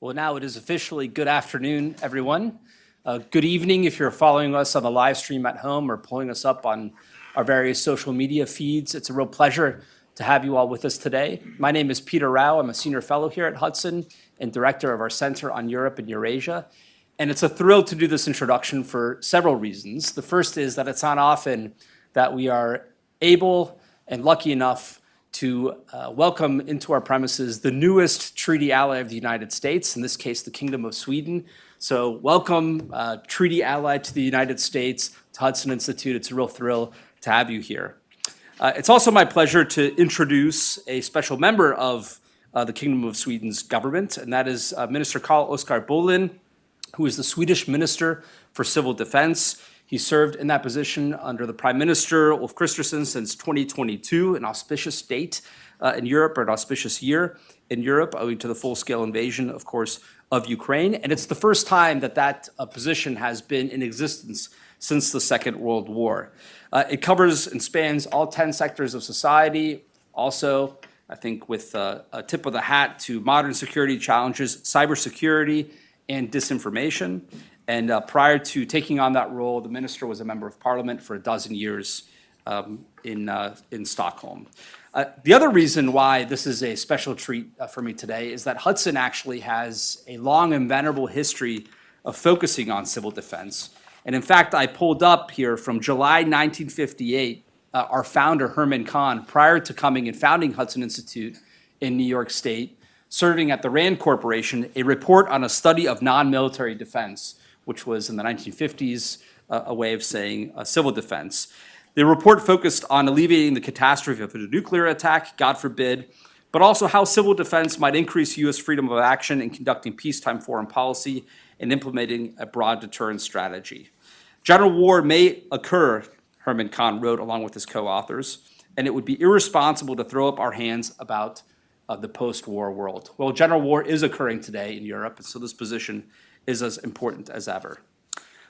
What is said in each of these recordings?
Well, now it is officially good afternoon, everyone. Good evening if you're following us on the live stream at home or pulling us up on our various social media feeds. It's a real pleasure to have you all with us today. My name is Peter Rao. I'm a senior fellow here at Hudson and director of our Center on Europe and Eurasia. And it's a thrill to do this introduction for several reasons. The first is that it's not often that we are able and lucky enough to welcome into our premises the newest treaty ally of the United States, in this case, the Kingdom of Sweden. So welcome, treaty ally to the United States, to Hudson Institute. It's a real thrill to have you here. It's also my pleasure to introduce a special member of the Kingdom of Sweden's government, and that is Minister Carl-Oskar Bolin, who is the Swedish Minister for Civil Defense. He served in that position under the Prime Minister, Ulf Kristersson, since 2022, an auspicious date in Europe, or an auspicious year in Europe, owing to the full-scale invasion, of course, of Ukraine. And it's the first time that that position has been in existence since the Second World War. It covers and spans all 10 sectors of society, also, I think, with a tip of the hat to modern security challenges, cybersecurity, and disinformation. And prior to taking on that role, the minister was a member of parliament for 12 years in Stockholm. The other reason why this is a special treat for me today is that Hudson actually has a long and venerable history of focusing on civil defense. And in fact, I pulled up here from July 1958, our founder, Herman Kahn, prior to coming and founding Hudson Institute in New York State, serving at the RAND Corporation, a report on a study of non-military defense, which was in the 1950s a way of saying civil defense. The report focused on alleviating the catastrophe of a nuclear attack, God forbid, but also how civil defense might increase U.S. freedom of action in conducting peacetime foreign policy and implementing a broad deterrence strategy. General war may occur, Herman Kahn wrote along with his co-authors, and it would be irresponsible to throw up our hands about the post-war world. Well, general war is occurring today in Europe, and so this position is as important as ever.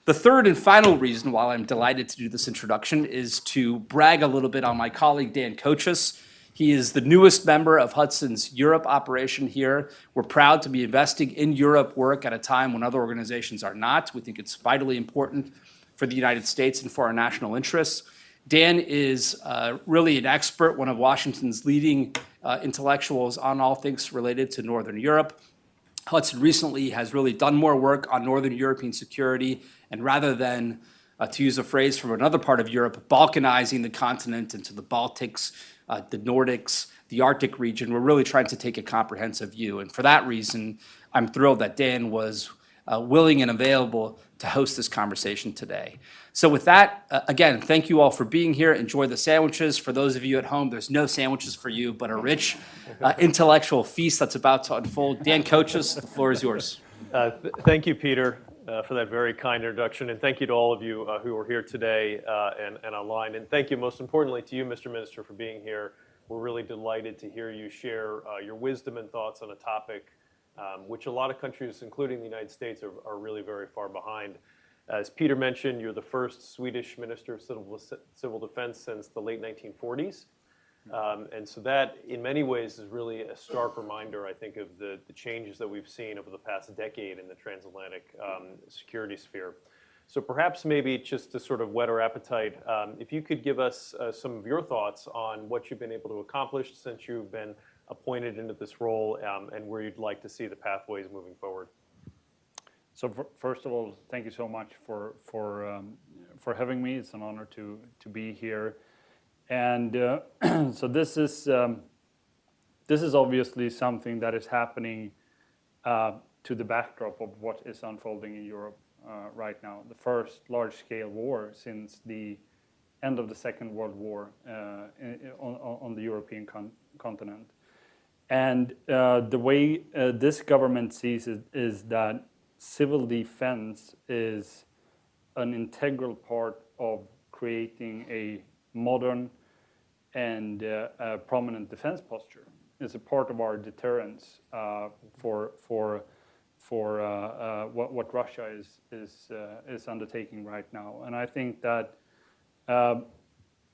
The third and final reason why I'm delighted to do this introduction is to brag a little bit on my colleague, Dan Kochis. He is the newest member of Hudson's Europe operation here. We're proud to be investing in Europe work at a time when other organizations are not. We think it's vitally important for the United States and for our national interests. Dan is really an expert, one of Washington's leading intellectuals on all things related to Northern Europe. Hudson recently has really done more work on Northern European security, and rather than, to use a phrase from another part of Europe, balkanizing the continent into the Baltics, the Nordics, the Arctic region, we're really trying to take a comprehensive view. And for that reason, I'm thrilled that Dan was willing and available to host this conversation today. So with that, again, thank you all for being here. Enjoy the sandwiches. For those of you at home, there's no sandwiches for you, but a rich intellectual feast that's about to unfold. Dan Kochis, the floor is yours. Thank you, Peter, for that very kind introduction. And thank you to all of you who are here today and online. And thank you, most importantly, to you, Mr. Minister, for being here. We're really delighted to hear you share your wisdom and thoughts on a topic which a lot of countries, including the United States, are really very far behind. As Peter mentioned, you're the first Swedish Minister of Civil Defense since the late 1940s. And so that, in many ways, is really a stark reminder, I think, of the changes that we've seen over the past decade in the transatlantic security sphere. So perhaps maybe just to sort of whet our appetite, if you could give us some of your thoughts on what you've been able to accomplish since you've been appointed into this role, and where you'd like to see the pathways moving forward. So first of all, thank you so much for having me. It's an honor to be here. And so this is obviously something that is happening to the backdrop of what is unfolding in Europe right now. The first large-scale war since the end of the Second World War on the European continent. And the way this government sees it is that civil defense is an integral part of creating a modern and prominent defense posture. It's a part of our deterrence for what Russia is undertaking right now. And I think that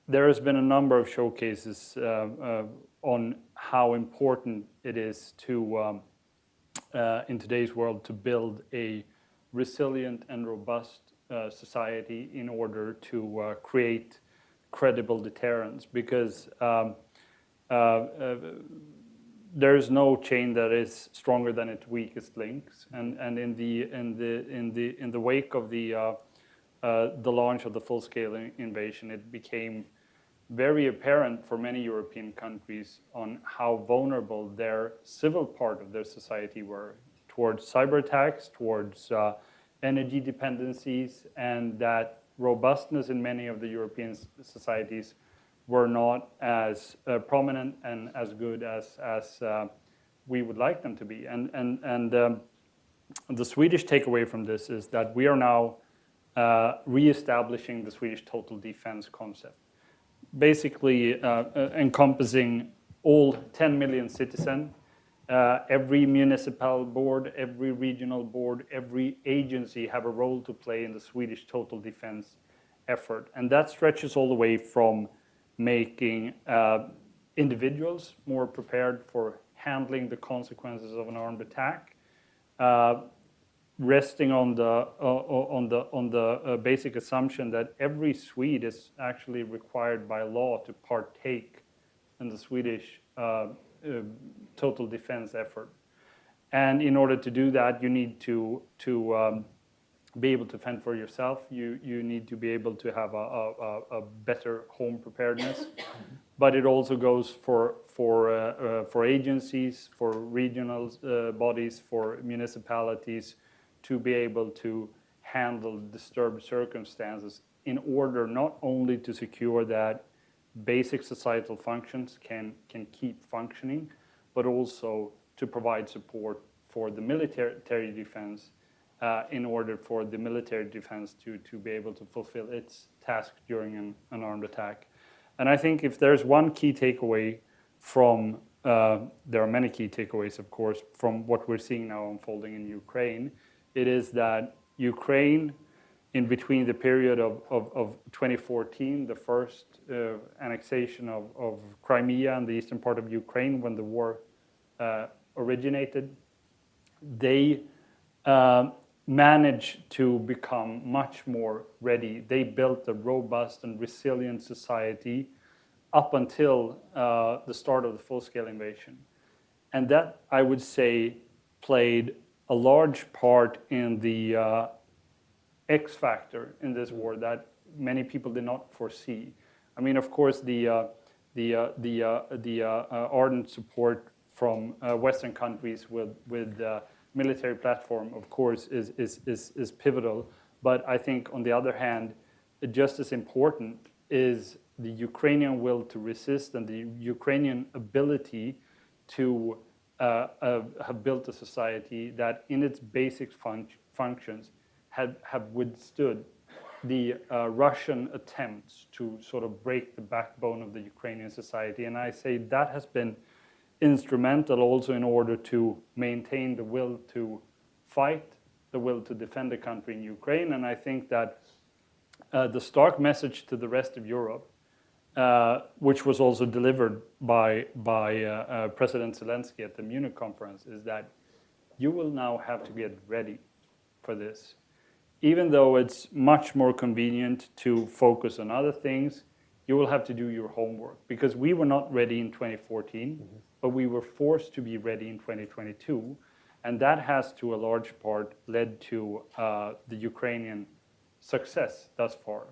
there has been a number of showcases on how important it is to in today's world to build a resilient and robust society in order to create credible deterrence, because there is no chain that is stronger than its weakest links. And in the wake of the launch of the full-scale invasion, it became very apparent for many European countries on how vulnerable their civil part of their society were towards cyber attacks, towards energy dependencies, and that robustness in many of the European societies were not as prominent and as good as we would like them to be. And the Swedish takeaway from this is that we are now reestablishing the Swedish total defense concept, basically encompassing all 10 million citizens, every municipal board, every regional board, every agency have a role to play in the Swedish total defense effort. And that stretches all the way from making individuals more prepared for handling the consequences of an armed attack, resting on the basic assumption that every Swede is actually required by law to partake in the Swedish total defense effort. And in order to do that, you need to be able to fend for yourself. You need to be able to have a better home preparedness. But it also goes for agencies, for regional bodies, for municipalities to be able to handle disturbed circumstances in order not only to secure that basic societal functions can keep functioning, but also to provide support for the military defense in order for the military defense to be able to fulfill its task during an armed attack. And I think if there's one key takeaway from, there are many key takeaways, of course, from what we're seeing now unfolding in Ukraine, it is that Ukraine, in between the period of 2014, the first annexation of Crimea and the eastern part of Ukraine when the war originated, they managed to become much more ready. They built a robust and resilient society up until the start of the full-scale invasion. And that, I would say, played a large part in the X factor in this war that many people did not foresee. I mean, of course, the ardent support from Western countries with military platform, of course, is pivotal. But I think, on the other hand, just as important is the Ukrainian will to resist and the Ukrainian ability to have built a society that, in its basic functions, have withstood the Russian attempts to sort of break the backbone of the Ukrainian society. And I say that has been instrumental also in order to maintain the will to fight, the will to defend the country in Ukraine. And I think that the stark message to the rest of Europe, which was also delivered by President Zelensky at the Munich conference, is that you will now have to get ready for this. Even though it's much more convenient to focus on other things, you will have to do your homework, because we were not ready in 2014, but we were forced to be ready in 2022. And that has, to a large part, led to the Ukrainian success thus far.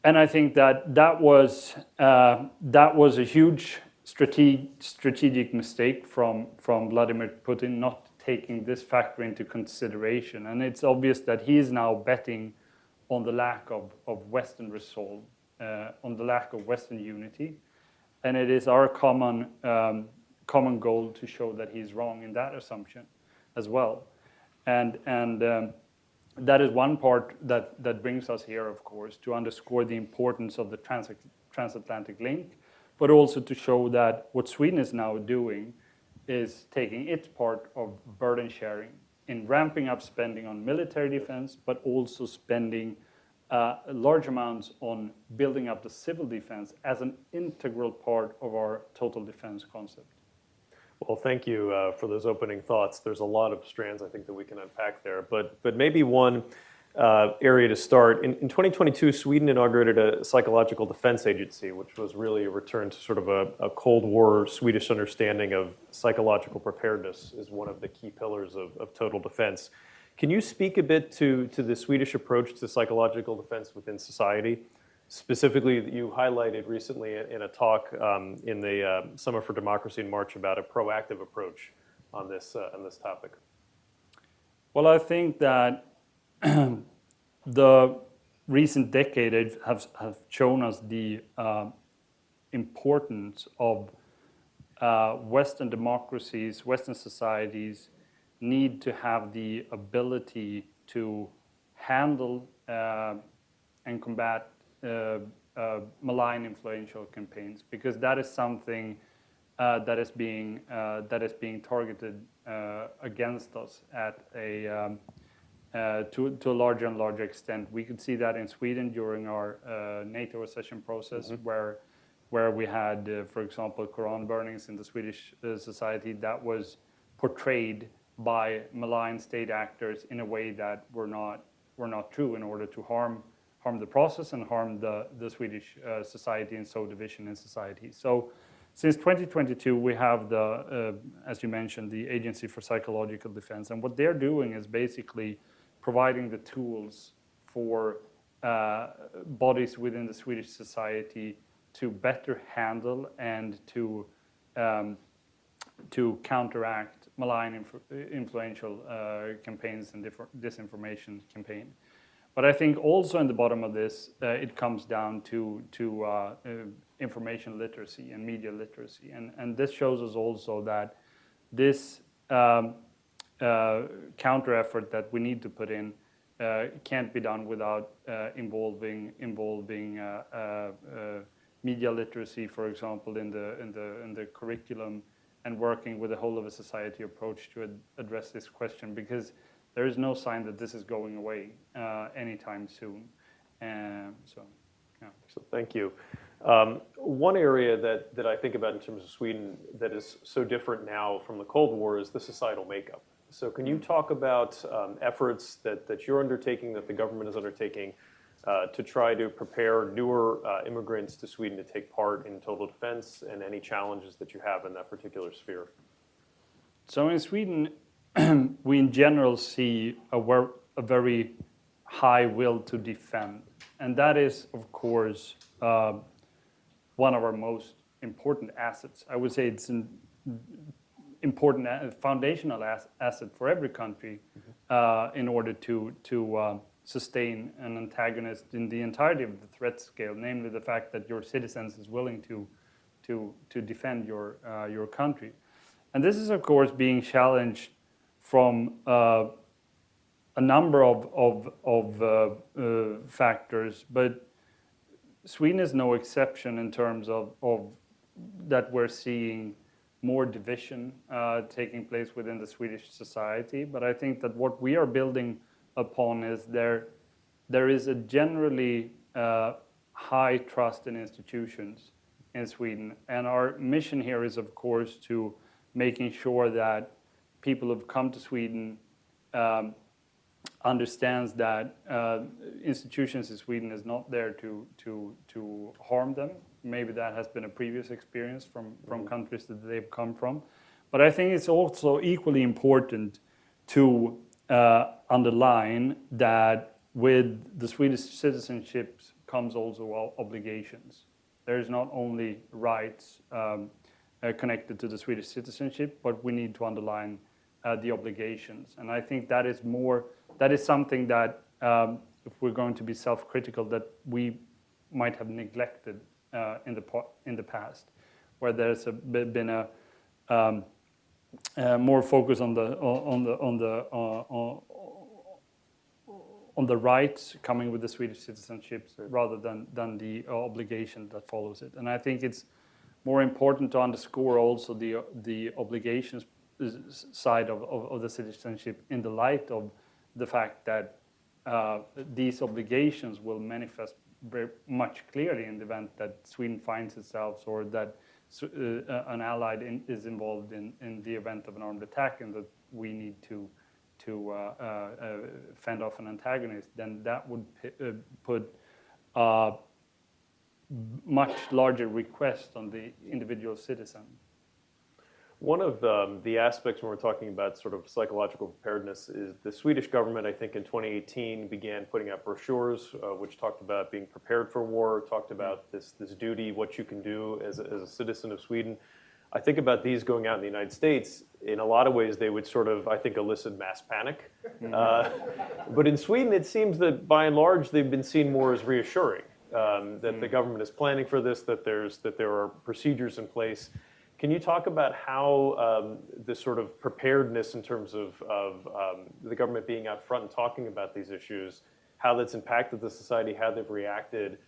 And I think that was a huge strategic mistake from Vladimir Putin, not taking this factor into consideration. And it's obvious that he is now betting on the lack of Western resolve, on the lack of Western unity. And it is our common goal to show that he's wrong in that assumption as well. And that is one part that brings us here, of course, to underscore the importance of the transatlantic link, but also to show that what Sweden is now doing is taking its part of burden sharing in ramping up spending on military defense, but also spending large amounts on building up the civil defense as an integral part of our total defense concept. Well, thank you for those opening thoughts. There's a lot of strands I think that we can unpack there, but maybe one area to start. In 2022, Sweden inaugurated a psychological defense agency, which was really a return to sort of a Cold War Swedish understanding of psychological preparedness as one of the key pillars of total defense. Can you speak a bit to the Swedish approach to psychological defense within society? Specifically, you highlighted recently in a talk in the Summer for Democracy in March about a proactive approach on this topic. Well, I think that the recent decade have shown us the importance of Western democracies, Western societies need to have the ability to handle and combat malign influential campaigns, because that is something that is being targeted against us at to a larger and larger extent. We could see that in Sweden during our NATO accession process, where we had, for example, Quran burnings in the Swedish society that was portrayed by malign state actors in a way that were not true, in order to harm the process and harm the Swedish society and sow division in society. So since 2022, we have the, as you mentioned, the Agency for Psychological Defense. And what they're doing is basically providing the tools for bodies within the Swedish society to better handle and to counteract malign influential campaigns and disinformation campaign. But I think also in the bottom of this, it comes down to information literacy and media literacy. And this shows us also that this counter effort that we need to put in can't be done without involving media literacy, for example, in the curriculum, and working with a whole of a society approach to address this question, because there is no sign that this is going away anytime soon. So thank you. One area that I think about in terms of Sweden that is so different now from the Cold War is the societal makeup. So can you talk about efforts that you're undertaking, that the government is undertaking, to try to prepare newer immigrants to Sweden to take part in total defense, and any challenges that you have in that particular sphere? So in Sweden, we in general see a very high will to defend. And that is, of course, one of our most important assets. I would say it's an important foundational asset for every country in order to sustain an antagonist in the entirety of the threat scale, namely the fact that your citizens is willing to defend your country. And this is, of course, being challenged from a number of factors, but Sweden is no exception in terms of that we're seeing more division taking place within the Swedish society. But I think that what we are building upon is there is a generally high trust in institutions in Sweden. And our mission here is, of course, to making sure that people who've come to Sweden understands that institutions in Sweden is not there to harm them. Maybe that has been a previous experience from countries that they've come from. But I think it's also equally important to underline that with the Swedish citizenship comes also obligations. There is not only rights connected to the Swedish citizenship, but we need to underline the obligations. And I think that is something that, if we're going to be self-critical, that we might have neglected in the past, where there's been a more focus on the rights coming with the Swedish citizenship rather than the obligation that follows it. And I think it's more important to underscore also the obligations side of the citizenship in the light of the fact that these obligations will manifest very much clearly in the event that Sweden finds itself, or that an allied is involved in the event of an armed attack, and that we need to fend off an antagonist, then that would put much larger request on the individual citizen. One of the aspects when we're talking about sort of psychological preparedness is the Swedish government, I think in 2018, began putting out brochures which talked about being prepared for war, talked about this duty, what you can do as a citizen of Sweden. I think about these going out in the United States. In a lot of ways, they would sort of, I think, elicit mass panic. But in Sweden, it seems that by and large, they've been seen more as reassuring, that the government is planning for this, that there are procedures in place. Can you talk about how this sort of preparedness in terms of the government being out front and talking about these issues, how that's impacted the society, how they've reacted,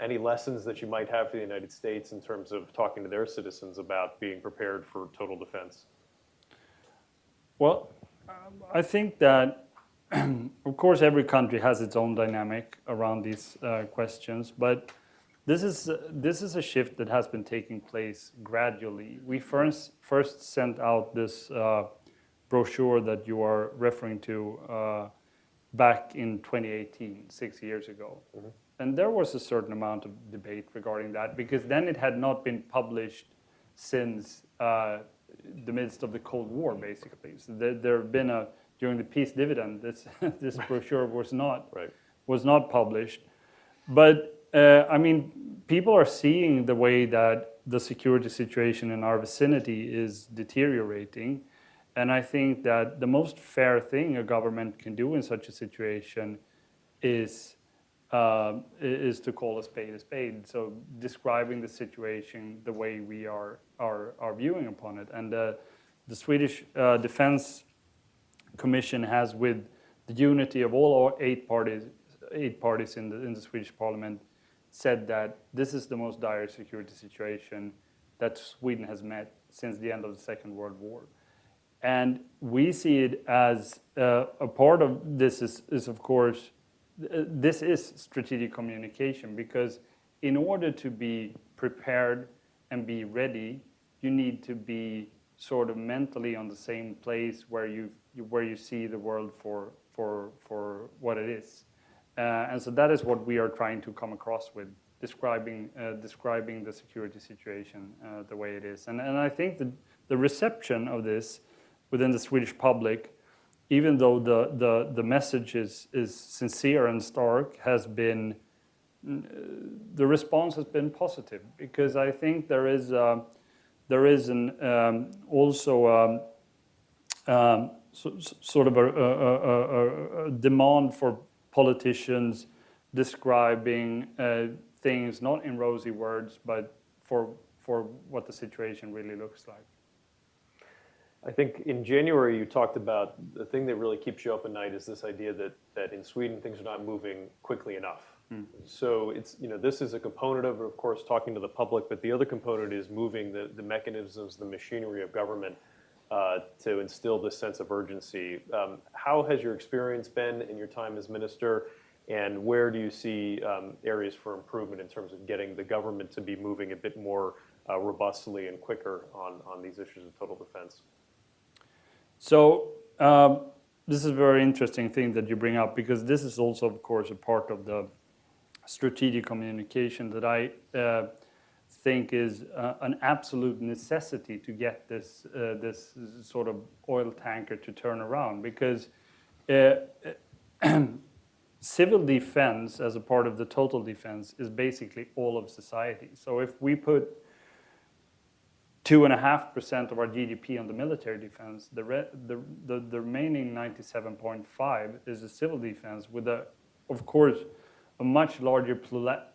any lessons that you might have for the United States in terms of talking to their citizens about being prepared for total defense? Well, I think that, of course, every country has its own dynamic around these questions, but this is a shift that has been taking place gradually. We first sent out this brochure that you are referring to back in 2018, 6 years ago. Mm-hmm. And there was a certain amount of debate regarding that, because then it had not been published since the midst of the Cold War, basically. So there have been during the peace dividend, this brochure was not published. But I mean, people are seeing the way that the security situation in our vicinity is deteriorating. And I think that the most fair thing a government can do in such a situation is to call a spade. So describing the situation the way we are viewing upon it. And the Swedish Defense Commission has, with the unity of all eight parties in the Swedish Parliament, said that this is the most dire security situation that Sweden has met since the end of the Second World War. And we see it as a part of this is of course, this is strategic communication, because in order to be prepared and be ready, you need to be sort of mentally on the same place where you see the world for what it is. And so that is what we are trying to come across with, describing the security situation the way it is. And I think that the reception of this within the Swedish public, even though the message is sincere and stark, the response has been positive, because I think there is also sort of a demand for politicians describing things not in rosy words, but for what the situation really looks like. I think in January you talked about the thing that really keeps you up at night is this idea that in Sweden things are not moving quickly enough. Mm. So it's, this is a component of course, talking to the public, but the other component is moving the mechanisms, the machinery of government to instill this sense of urgency. How has your experience been in your time as minister, and where do you see areas for improvement in terms of getting the government to be moving a bit more robustly and quicker on these issues of total defense? So this is a very interesting thing that you bring up, because this is also, of course, a part of the strategic communication that I think is an absolute necessity to get this sort of oil tanker to turn around, because civil defense as a part of the total defense is basically all of society. So if we put 2.5% of our GDP on the military defense, the remaining 97.5 is the civil defense, with of course a much larger plurality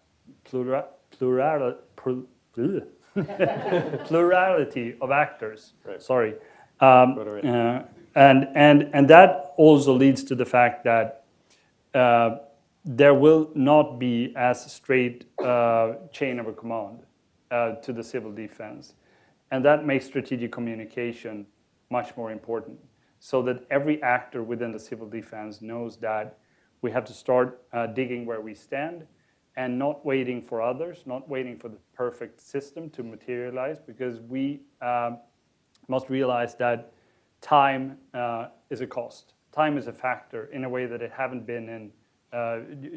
of actors. Right. Sorry, and that also leads to the fact that there will not be as straight chain of command to the civil defense. And that makes strategic communication much more important, so that every actor within the civil defense knows that we have to start digging where we stand, and not waiting for others, not waiting for the perfect system to materialize, because we must realize that time is a cost. Time is a factor in a way that it haven't been in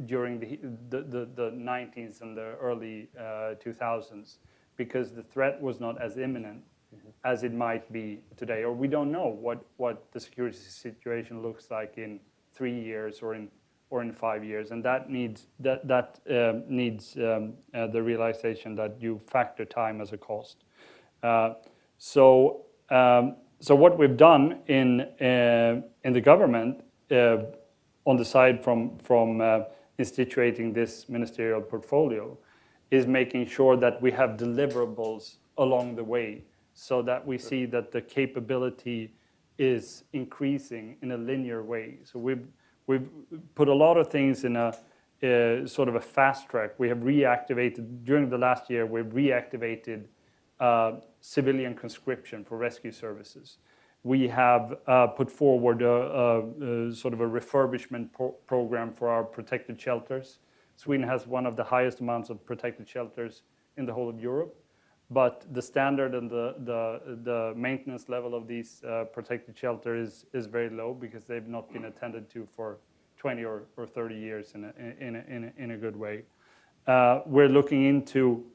during the 90s and the early 2000s, because the threat was not as imminent as it might be today, or we don't know what the security situation looks like in 3 years or in 5 years, and that needs the realization that you factor time as a cost. So what we've done in the government on the side from instituting this ministerial portfolio is making sure that we have deliverables along the way, so that we see that the capability is increasing in a linear way. So we've put a lot of things in a sort of a fast track. We have reactivated, during the last year, we've reactivated civilian conscription for rescue services. We have put forward a sort of a refurbishment program for our protected shelters. Sweden has one of the highest amounts of protected shelters in the whole of Europe, but the standard and the maintenance level of these protected shelters is very low, because they've not been attended to for 20 or 30 years in a good way. We're looking into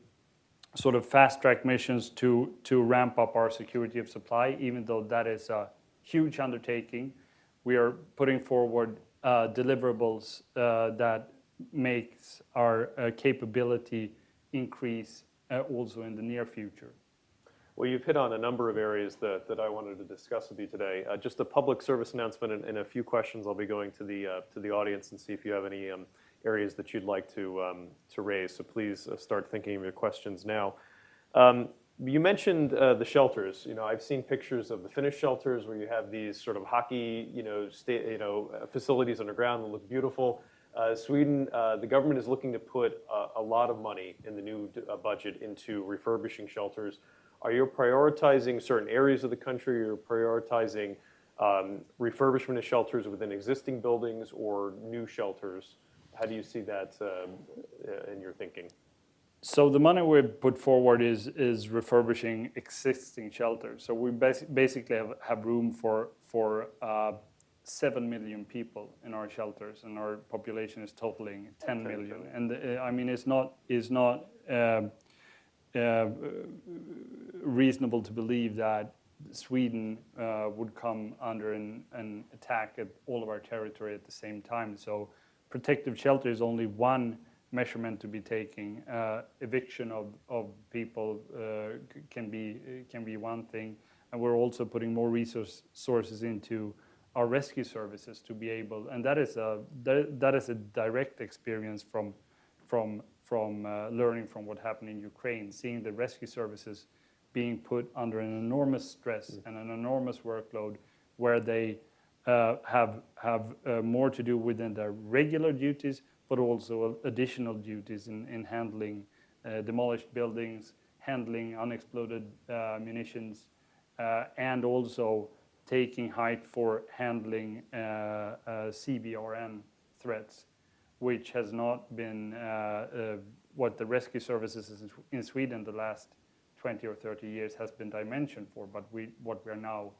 sort of fast-track missions to ramp up our security of supply, even though that is a huge undertaking. We are putting forward deliverables that makes our capability increase also in the near future. Well, you've hit on a number of areas that I wanted to discuss with you today. Just a public service announcement and a few questions. I'll be going to the audience and see if you have any areas that you'd like to raise. So please start thinking of your questions now. You mentioned the shelters. You know, I've seen pictures of the Finnish shelters where you have these sort of hockey, facilities underground that look beautiful. Sweden, the government is looking to put a lot of money in the new budget into refurbishing shelters. Are you prioritizing certain areas of the country? Are you prioritizing refurbishment of shelters within existing buildings or new shelters? How do you see that in your thinking? So the money we put forward is refurbishing existing shelters. So we basically have room for 7 million people in our shelters, and our population is totaling 10 million. And I mean, it's not reasonable to believe that Sweden would come under an attack at all of our territory at the same time. So protective shelter is only one measurement to be taking. Eviction of people can be one thing, and we're also putting more resources into our rescue services to be able, and that is a direct experience from learning from what happened in Ukraine, seeing the rescue services being put under an enormous stress and an enormous workload, where they have more to do within their regular duties, but also additional duties in handling demolished buildings, handling unexploded munitions, and also taking height for handling CBRN threats, which has not been what the rescue services in Sweden the last 20 or 30 years has been dimensioned for, but what we are now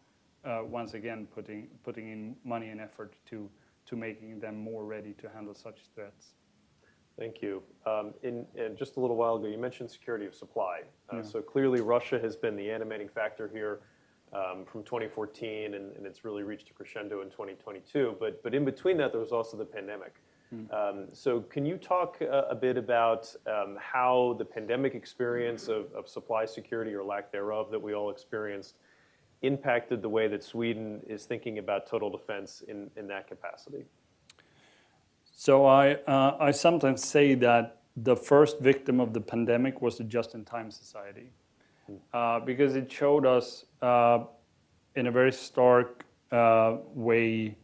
once again putting in money and effort to making them more ready to handle such threats. Thank you. In just a little while ago, you mentioned security of supply. So clearly Russia has been the animating factor here from 2014, and it's really reached a crescendo in 2022. But in between that, there was also the pandemic. So can you talk a bit about how the pandemic experience of supply security or lack thereof that we all experienced impacted the way that Sweden is thinking about total defense in that capacity? So I sometimes say that the first victim of the pandemic was the just-in-time society, because it showed us in a very stark way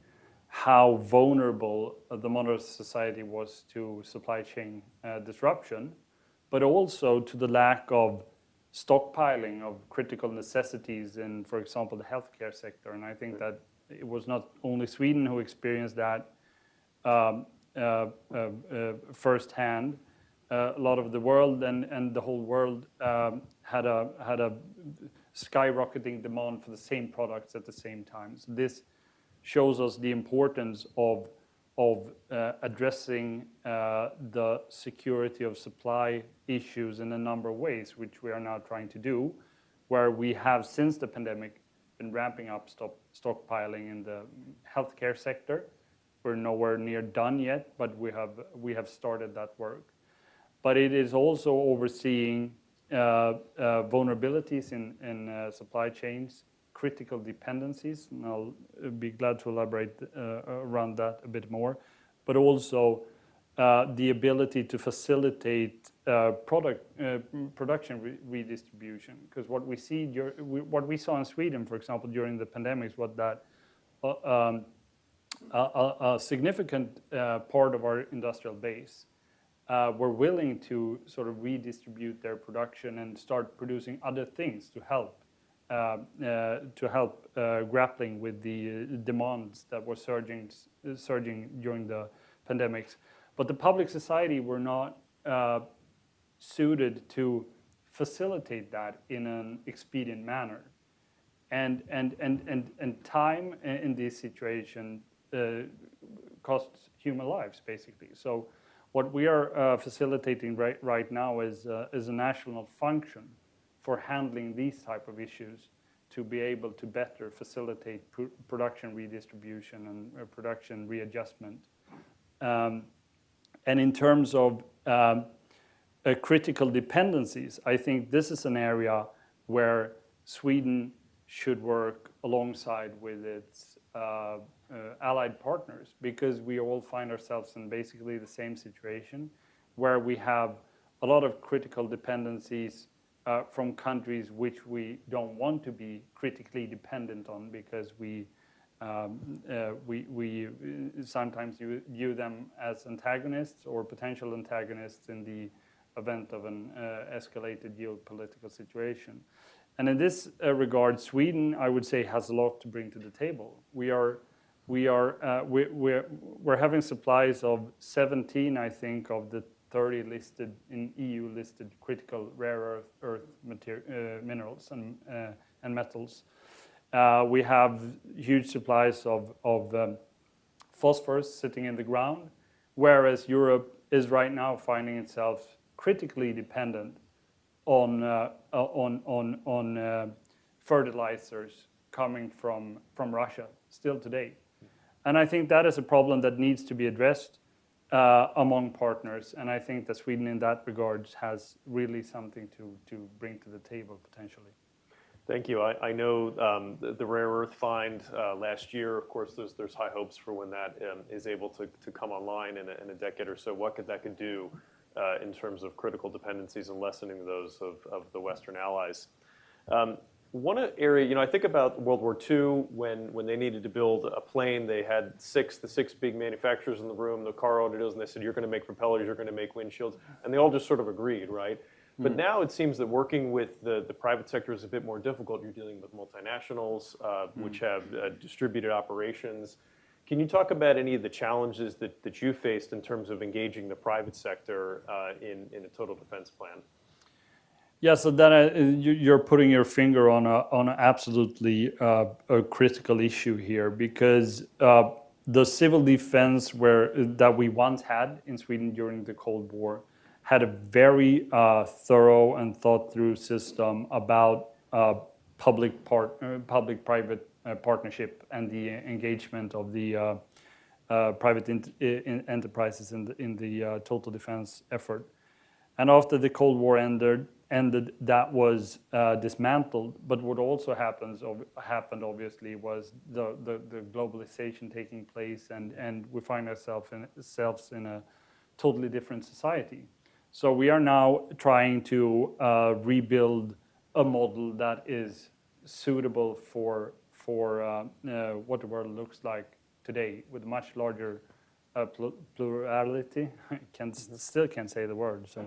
how vulnerable the modern society was to supply chain disruption, but also to the lack of stockpiling of critical necessities in, for example, the healthcare sector. And I think that it was not only Sweden who experienced that firsthand, a lot of the world, and the whole world had a skyrocketing demand for the same products at the same time. So this shows us the importance of addressing the security of supply issues in a number of ways, which we are now trying to do, where we have, since the pandemic, been ramping up stockpiling in the healthcare sector. We're nowhere near done yet, but we have started that work. But it is also overseeing vulnerabilities in supply chains, critical dependencies, and I'll be glad to elaborate around that a bit more, but also the ability to facilitate production redistribution. Because what we saw in Sweden, for example, during the pandemic, was that a significant part of our industrial base were willing to sort of redistribute their production and start producing other things to help grappling with the demands that were surging during the pandemics. But the public society were not suited to facilitate that in an expedient manner. And time in this situation costs human lives, basically. So what we are facilitating right now is a national function for handling these type of issues, to be able to better facilitate production redistribution and production readjustment. And in terms of critical dependencies, I think this is an area where Sweden should work alongside with its allied partners, because we all find ourselves in basically the same situation, where we have a lot of critical dependencies from countries which we don't want to be critically dependent on, because we sometimes view them as antagonists or potential antagonists in the event of an escalated geopolitical situation. And in this regard, Sweden, I would say, has a lot to bring to the table. We're having supplies of 17, I think, of the 30 listed in EU listed critical rare earth minerals and metals. We have huge supplies of phosphorus sitting in the ground, whereas Europe is right now finding itself critically dependent on fertilizers coming from Russia still today. And I think that is a problem that needs to be addressed among partners, and I think that Sweden in that regard has really something to bring to the table potentially. Thank you. I know the rare earth find last year, of course, there's high hopes for when that is able to come online in a decade or so. What that could do in terms of critical dependencies and lessening those of the Western allies. One area, I think about World War II, when they needed to build a plane, they had the six big manufacturers in the room, the car auditors, and they said, you're going to make propellers, you're going to make windshields, and they all just sort of agreed, right? But now it seems that working with the private sector is a bit more difficult. You're dealing with multinationals, which have distributed operations. Can you talk about any of the challenges that you faced in terms of engaging the private sector in a total defense plan? Yeah, so then you're putting your finger on a absolutely a critical issue here, because the civil defense that we once had in Sweden during the Cold War had a very thorough and thought-through system about public-private partnership and the engagement of the private enterprises in the total defense effort. And after the Cold War ended, that was dismantled. But what also happened obviously was the globalization taking place, and we find ourselves in a totally different society. So we are now trying to rebuild a model that is suitable for what the world looks like today, with a much larger plurality. I still can't say the word. So,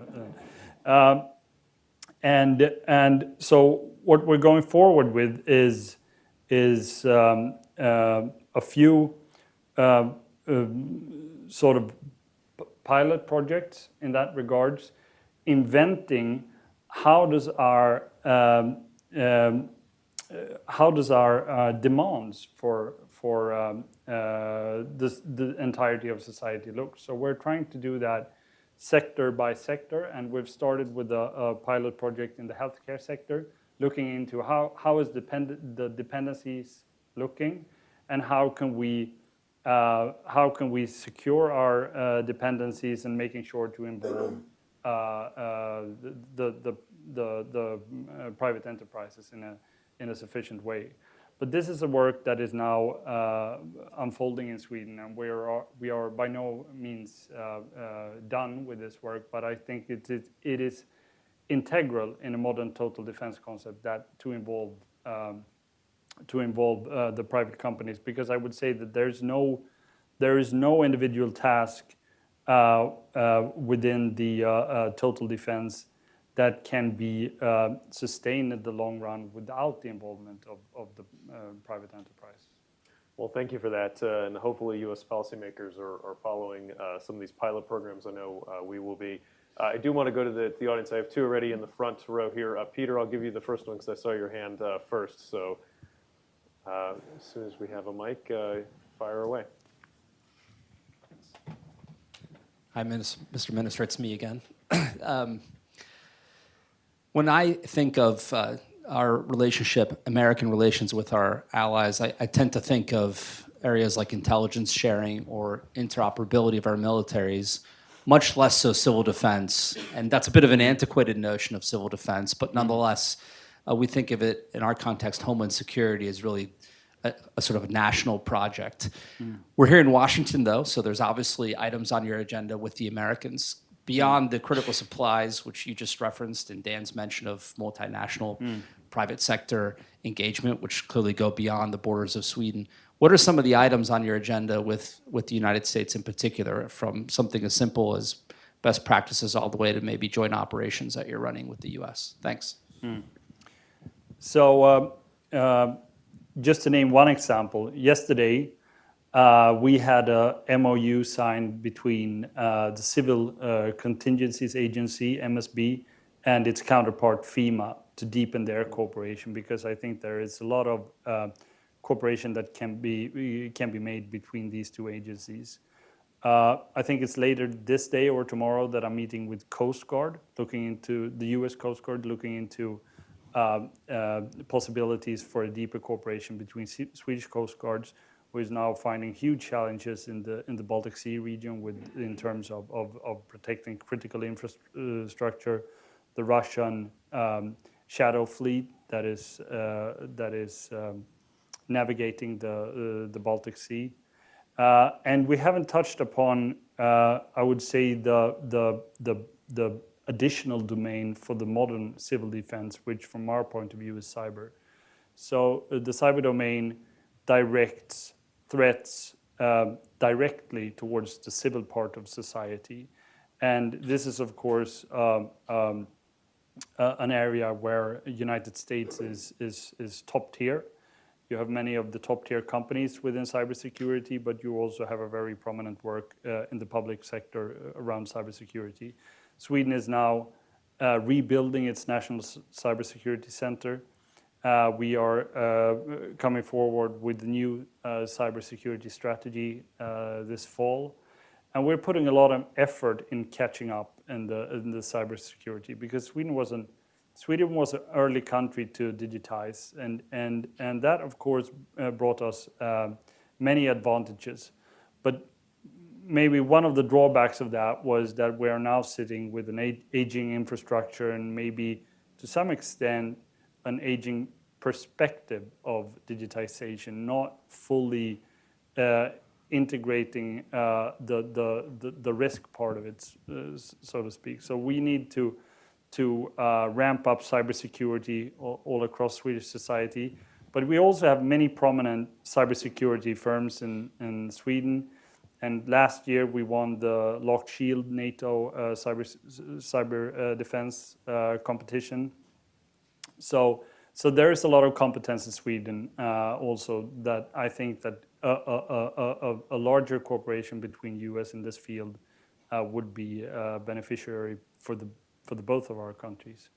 and so what we're going forward with is a few sort of pilot projects in that regards, inventing how does our demands for the entirety of society look. So we're trying to do that sector by sector, and we've started with a pilot project in the healthcare sector, looking into how is the dependencies looking, and how can we secure our dependencies, and making sure to involve the private enterprises in a sufficient way. But this is a work that is now unfolding in Sweden, and we are by no means done with this work. But I think it is integral in a modern total defense concept that to involve the private companies, because I would say that there is no individual task within the total defense that can be sustained in the long run without the involvement of the private enterprise. Well, thank you for that, and hopefully U.S. policymakers are following some of these pilot programs. I know we will be. I do want to go to the audience. I have two already in the front row here. Peter, I'll give you the first one because I saw your hand first. So as soon as we have a mic, fire away. Hi, Mr. Minister, it's me again. When I think of our relationship, American relations with our allies, I tend to think of areas like intelligence sharing or interoperability of our militaries, much less so civil defense. And that's a bit of an antiquated notion of civil defense, but nonetheless, we think of it in our context, Homeland Security as really a sort of a national project. We're here in Washington, though, so there's obviously items on your agenda with the Americans. Beyond the critical supplies, which you just referenced, and Dan's mention of multinational private sector engagement, which clearly go beyond the borders of Sweden. What are some of the items on your agenda with the United States in particular, from something as simple as best practices all the way to maybe joint operations that you're running with the US? Thanks. So just to name one example, yesterday, we had a MOU signed between the Civil Contingencies Agency, MSB, and its counterpart, FEMA, to deepen their cooperation, because I think there is a lot of cooperation that can be made between these two agencies. I think it's later this day or tomorrow that I'm meeting with Coast Guard, looking into the U.S. Coast Guard, looking into possibilities for a deeper cooperation between Swedish Coast Guards, who is now finding huge challenges in the Baltic Sea region in terms of protecting critical infrastructure, the Russian shadow fleet that is navigating the Baltic Sea, and we haven't touched upon, I would say, the additional domain for the modern civil defense, which from our point of view is cyber. So the cyber domain directs threats directly towards the civil part of society. And this is, of course, an area where the United States is top tier. You have many of the top tier companies within cybersecurity, but you also have a very prominent work in the public sector around cybersecurity. Sweden is now rebuilding its National Cybersecurity Center. We are coming forward with the new cybersecurity strategy this fall, and we're putting a lot of effort in catching up in the cybersecurity, because Sweden was an early country to digitize, and that of course brought us many advantages. But maybe one of the drawbacks of that was that we are now sitting with an aging infrastructure, and maybe to some extent an aging perspective of digitization, not fully integrating the risk part of it, so to speak. So we need to ramp up cybersecurity all across Swedish society. But we also have many prominent cybersecurity firms in Sweden. And last year we won the Locked Shield NATO cyber defense competition. So there is a lot of competence in Sweden also, that I think that a larger cooperation between US in this field would be beneficiary for the both of our countries.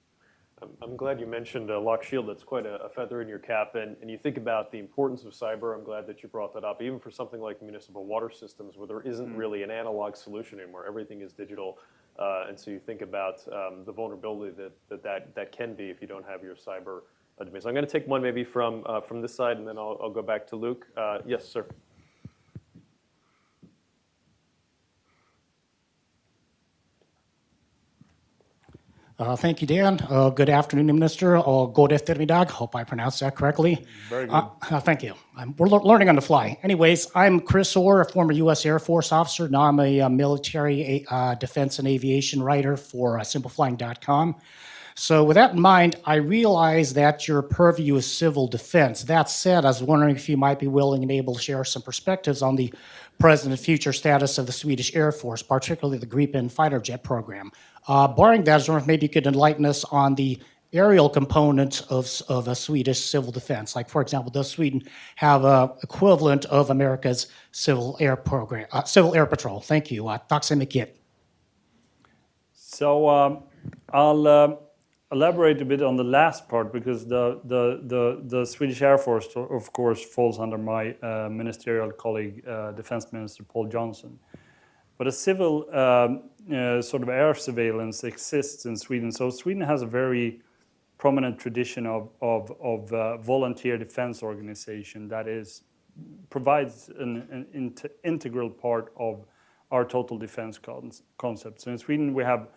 I'm glad you mentioned Lock Shield. That's quite a feather in your cap. And you think about the importance of cyber. I'm glad that you brought that up, even for something like municipal water systems where there isn't really an analog solution anymore. Everything is digital. And so you think about the vulnerability that can be if you don't have your cyber domain. So I'm going to take one maybe from this side, and then I'll go back to Luke. Yes, sir. Thank you, Dan. Good afternoon, Minister. God eftermiddag. Hope I pronounced that correctly. Very good. Thank you. We're learning on the fly. Anyways, I'm Chris Orr, a former U.S. Air Force officer. Now I'm a military defense and aviation writer for simpleflying.com. So with that in mind, I realize that your purview is civil defense. That said, I was wondering if you might be willing and able to share some perspectives on the present and future status of the Swedish Air Force, particularly the Gripen fighter jet program. Barring that, I was wondering if maybe you could enlighten us on the aerial component of a Swedish civil defense. Like, for example, does Sweden have an equivalent of America's civil air program, civil air patrol? Thank you. Tack så mycket. So I'll elaborate a bit on the last part, because the Swedish Air Force, of course, falls under my ministerial colleague, Defense Minister Paul Johnson. But a civil sort of air surveillance exists in Sweden. So Sweden has a very prominent tradition of volunteer defense organization that provides an integral part of our total defense concept. So in Sweden, we have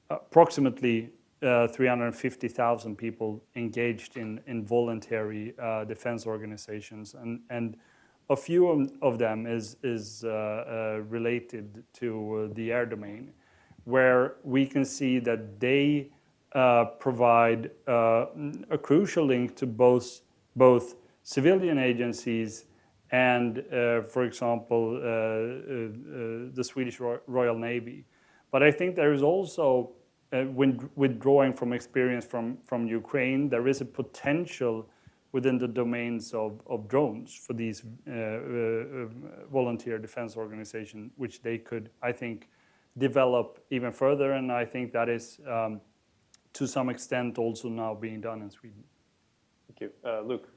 approximately 350,000 people engaged in voluntary defense organizations, and a few of them is related to the air domain, where we can see that they provide a crucial link to both civilian agencies and, for example, the Swedish Royal Navy. But I think there is also, when withdrawing from experience from Ukraine, there is a potential within the domains of drones for these volunteer defense organizations, which they could, I think, develop even further. And I think that is, to some extent, also now being done in Sweden. Thank you. Luke.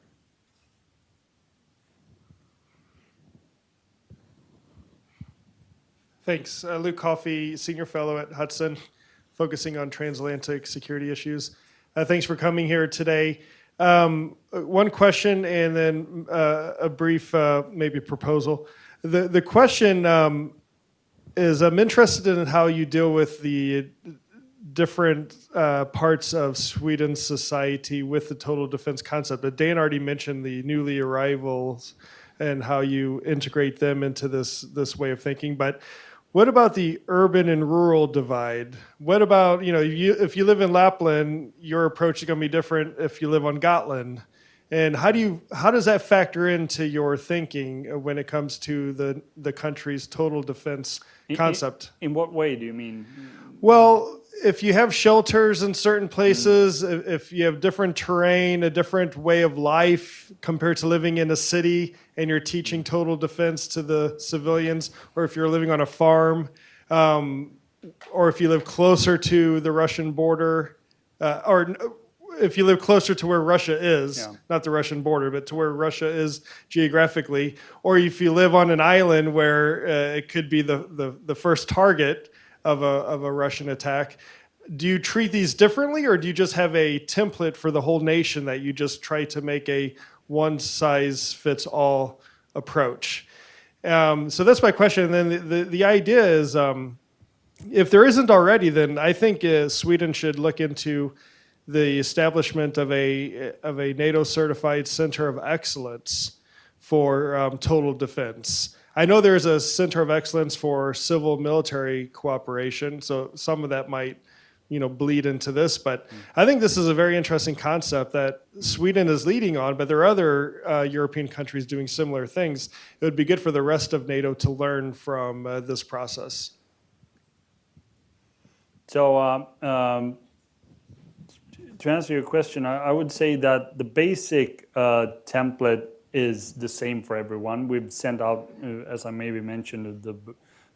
Thanks. Luke Coffey, Senior Fellow at Hudson, focusing on transatlantic security issues. Thanks for coming here today. One question and then a brief maybe proposal. The question is, I'm interested in how you deal with the different parts of Sweden's society with the total defense concept. But Dan already mentioned the newly arrivals and how you integrate them into this way of thinking. But what about the urban and rural divide? What about, if you live in Lapland, your approach is going to be different if you live on Gotland. And how does that factor into your thinking when it comes to the country's total defense concept? In what way do you mean? Well, if you have shelters in certain places, if you have different terrain, a different way of life compared to living in a city, and you're teaching total defense to the civilians, or if you're living on a farm, or if you live closer to the Russian border, or if you live closer to where Russia is, not the Russian border, but to where Russia is geographically, or if you live on an island where it could be the first target of a Russian attack. Do you treat these differently, or do you just have a template for the whole nation that you just try to make a one-size-fits-all approach? So that's my question. And then the idea is, if there isn't already, then I think Sweden should look into the establishment of a NATO-certified center of excellence for total defense. I know there's a center of excellence for civil-military cooperation, so some of that might, bleed into this. But I think this is a very interesting concept that Sweden is leading on, but there are other European countries doing similar things. It would be good for the rest of NATO to learn from this process. So to answer your question, I would say that the basic template is the same for everyone. We've sent out, as I maybe mentioned, the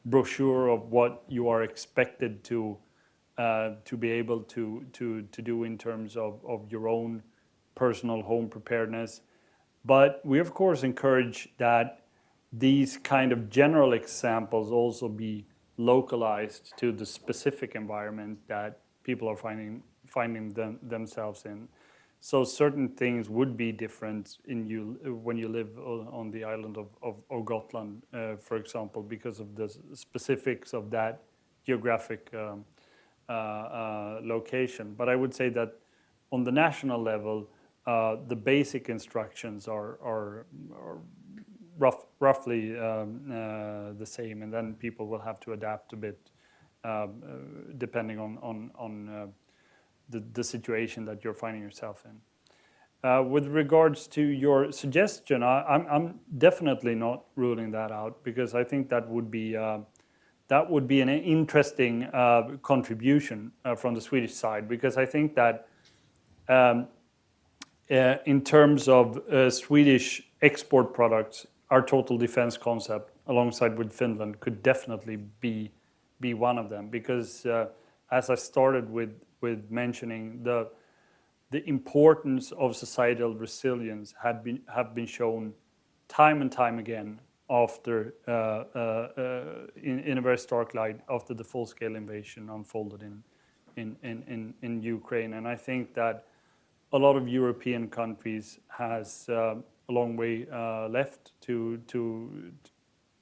brochure of what you are expected to be able to do in terms of your own personal home preparedness. But we of course encourage that these kind of general examples also be localized to the specific environment that people are finding themselves in. So certain things would be different when you live on the island of Gotland, for example, because of the specifics of that geographic location. But I would say that on the national level, the basic instructions are roughly the same, and then people will have to adapt a bit depending on the situation that you're finding yourself in. With regards to your suggestion, I'm definitely not ruling that out, because I think that would be an interesting contribution from the Swedish side, because I think that in terms of Swedish export products, our total defense concept, alongside with Finland, could definitely be one of them. Because as I started with mentioning, the importance of societal resilience have been shown time and time again after in a very stark light after the full-scale invasion unfolded in Ukraine. And I think that a lot of European countries has a long way left to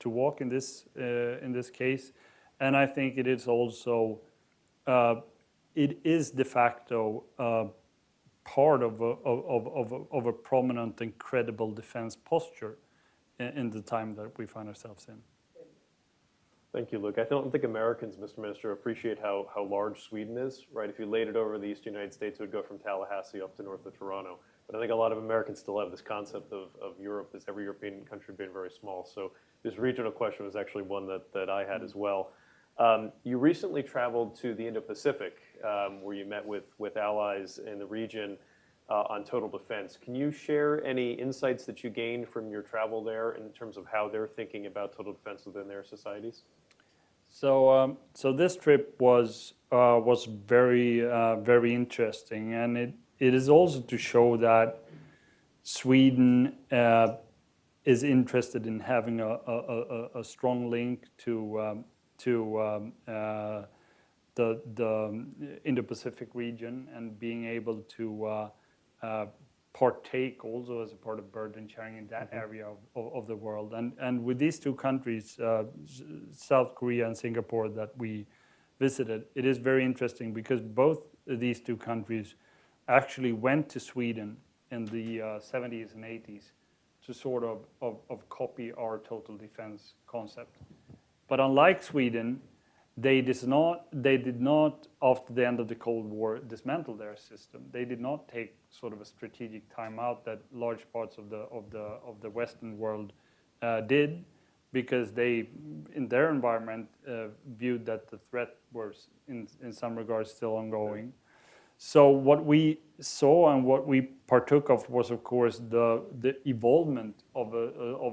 walk in this case. And I think it is also it is de facto part of a prominent and credible defense posture in the time that we find ourselves in. Thank you, Luke. I don't think Americans, Mr. Minister, appreciate how large Sweden is, right? If you laid it over the eastern United States, it would go from Tallahassee up to north of Toronto. But I think a lot of Americans still have this concept of Europe as every European country being very small. So this regional question was actually one that I had as well. You recently traveled to the Indo-Pacific, where you met with allies in the region on total defense. Can you share any insights that you gained from your travel there in terms of how they're thinking about total defense within their societies? So this trip was very interesting, and it is also to show that Sweden is interested in having a strong link to the Indo-Pacific region, and being able to partake also as a part of burden sharing in that area of the world. And with these two countries, South Korea and Singapore, that we visited, it is very interesting because both these two countries actually went to Sweden in the 70s and 80s to sort of copy our total defense concept. But unlike Sweden, they did not, after the end of the Cold War, dismantle their system. They did not take sort of a strategic time out that large parts of the Western world did, because they, in their environment, viewed that the threat was in some regards still ongoing. So what we saw and what we partook of was, of course, the evolvement of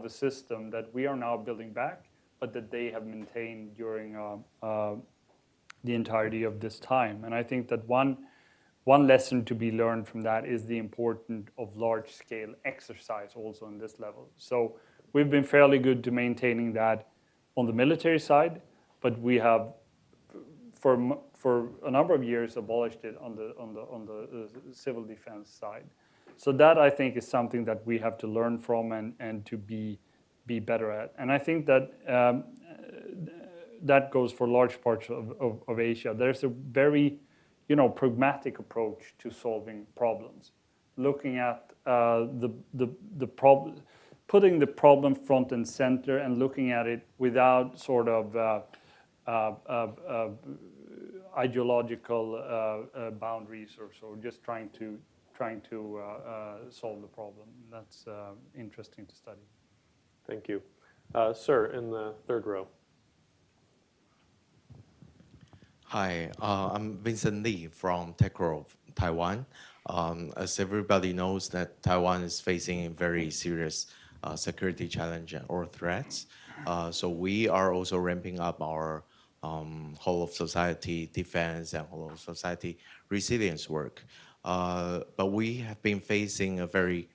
a system that we are now building back, but that they have maintained during the entirety of this time. And I think that one lesson to be learned from that is the importance of large-scale exercise also on this level. So we've been fairly good to maintaining that on the military side, but we have, for a number of years, abolished it on the civil defense side. So that, I think, is something that we have to learn from and to be better at. And I think that that goes for large parts of Asia. There's a very, pragmatic approach to solving problems, looking at the problem, putting the problem front and center, and looking at it without sort of ideological boundaries or so. Just trying to solve the problem. That's interesting to study. Thank you. Sir, in the third row. Hi, I'm Vincent Lee from TechGrove, Taiwan. As everybody knows, that Taiwan is facing a very serious security challenge or threats. So we are also ramping up our whole of society defense and whole of society resilience work. But we have been facing a very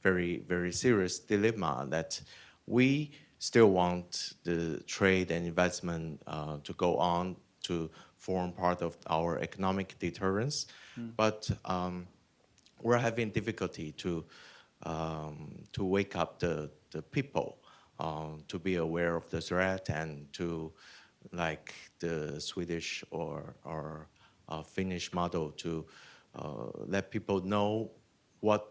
very serious dilemma that we still want the trade and investment to go on to form part of our economic deterrence, but we're having difficulty to wake up the people to be aware of the threat and to, like the Swedish or Finnish model, to let people know what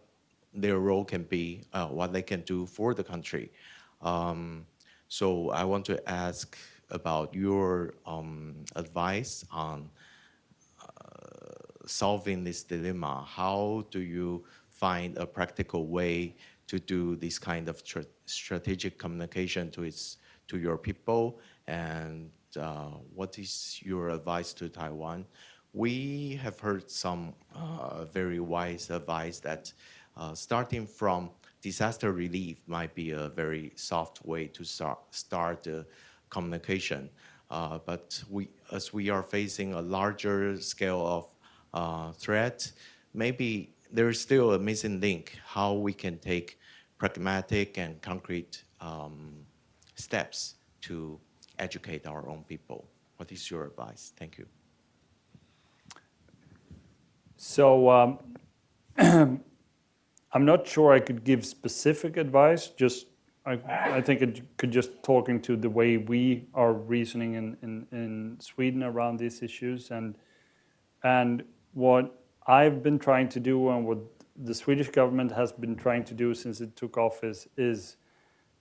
their role can be, what they can do for the country. So I want to ask about your advice on solving this dilemma. How do you find a practical way to do this kind of strategic communication to your people? And what is your advice to Taiwan? We have heard some very wise advice that starting from disaster relief might be a very soft way to start the communication. But as we are facing a larger scale of threat, maybe there is still a missing link, how we can take pragmatic and concrete steps to educate our own people. What is your advice? Thank you. So I'm not sure I could give specific advice. Just I think it could just talking to the way we are reasoning in Sweden around these issues, and what I've been trying to do and what the Swedish government has been trying to do since it took office is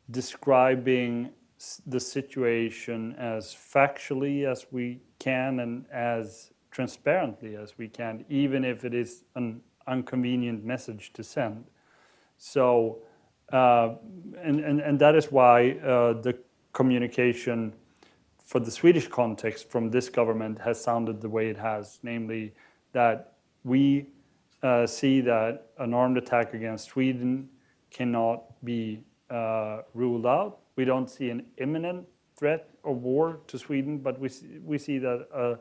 describing the situation as factually as we can and as transparently as we can, even if it is an inconvenient message to send. So, and that is why the communication for the Swedish context from this government has sounded the way it has, namely that we see that an armed attack against Sweden cannot be ruled out. We don't see an imminent threat of war to Sweden, but we see that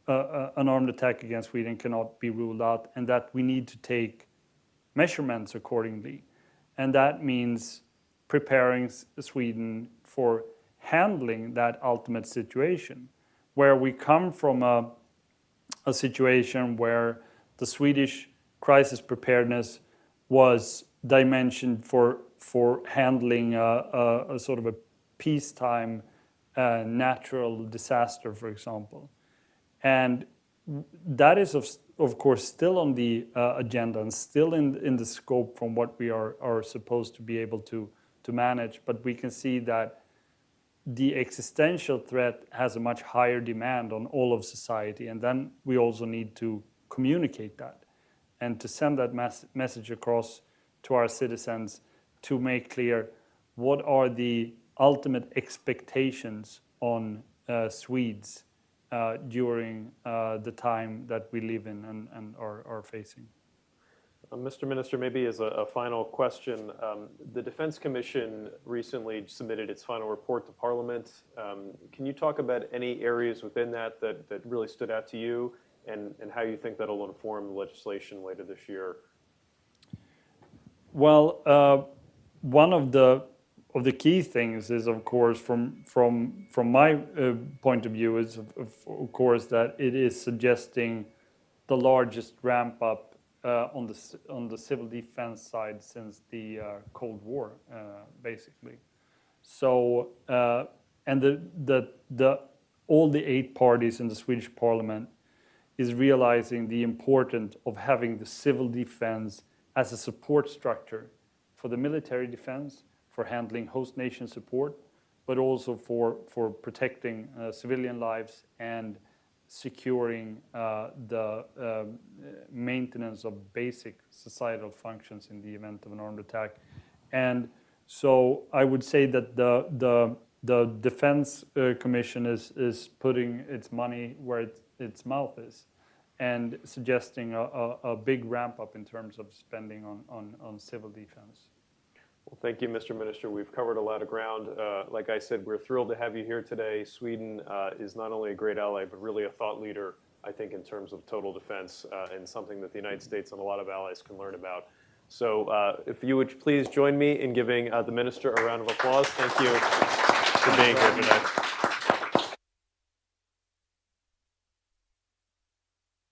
an armed attack against Sweden cannot be ruled out, and that we need to take measurements accordingly. And that means preparing Sweden for handling that ultimate situation, where we come from a situation where the Swedish crisis preparedness was dimensioned for handling a sort of a peacetime natural disaster, for example. And that is, of course, still on the agenda and still in the scope from what we are supposed to be able to manage. But we can see that the existential threat has a much higher demand on all of society. And then we also need to communicate that and to send that message across to our citizens to make clear what are the ultimate expectations on Swedes during the time that we live in and are facing. Mr. Minister, maybe as a final question, the Defense Commission recently submitted its final report to Parliament. Can you talk about any areas within that really stood out to you and how you think that'll inform the legislation later this year? Well, one of the key things is, of course, from my point of view, is of course that it is suggesting the largest ramp up on the civil defense side since the Cold War, basically. So and all the 8 parties in the Swedish Parliament is realizing the importance of having the civil defense as a support structure for the military defense, for handling host nation support, but also for protecting civilian lives and securing the maintenance of basic societal functions in the event of an armed attack. And so I would say that the Defense Commission is putting its money where its mouth is and suggesting a big ramp up in terms of spending on civil defense. Well, thank you, Mr. Minister. We've covered a lot of ground. Like I said, we're thrilled to have you here today. Sweden is not only a great ally, but really a thought leader, I think, in terms of total defense, and something that the United States and a lot of allies can learn about. So if you would please join me in giving the Minister a round of applause. Thank you for being here today.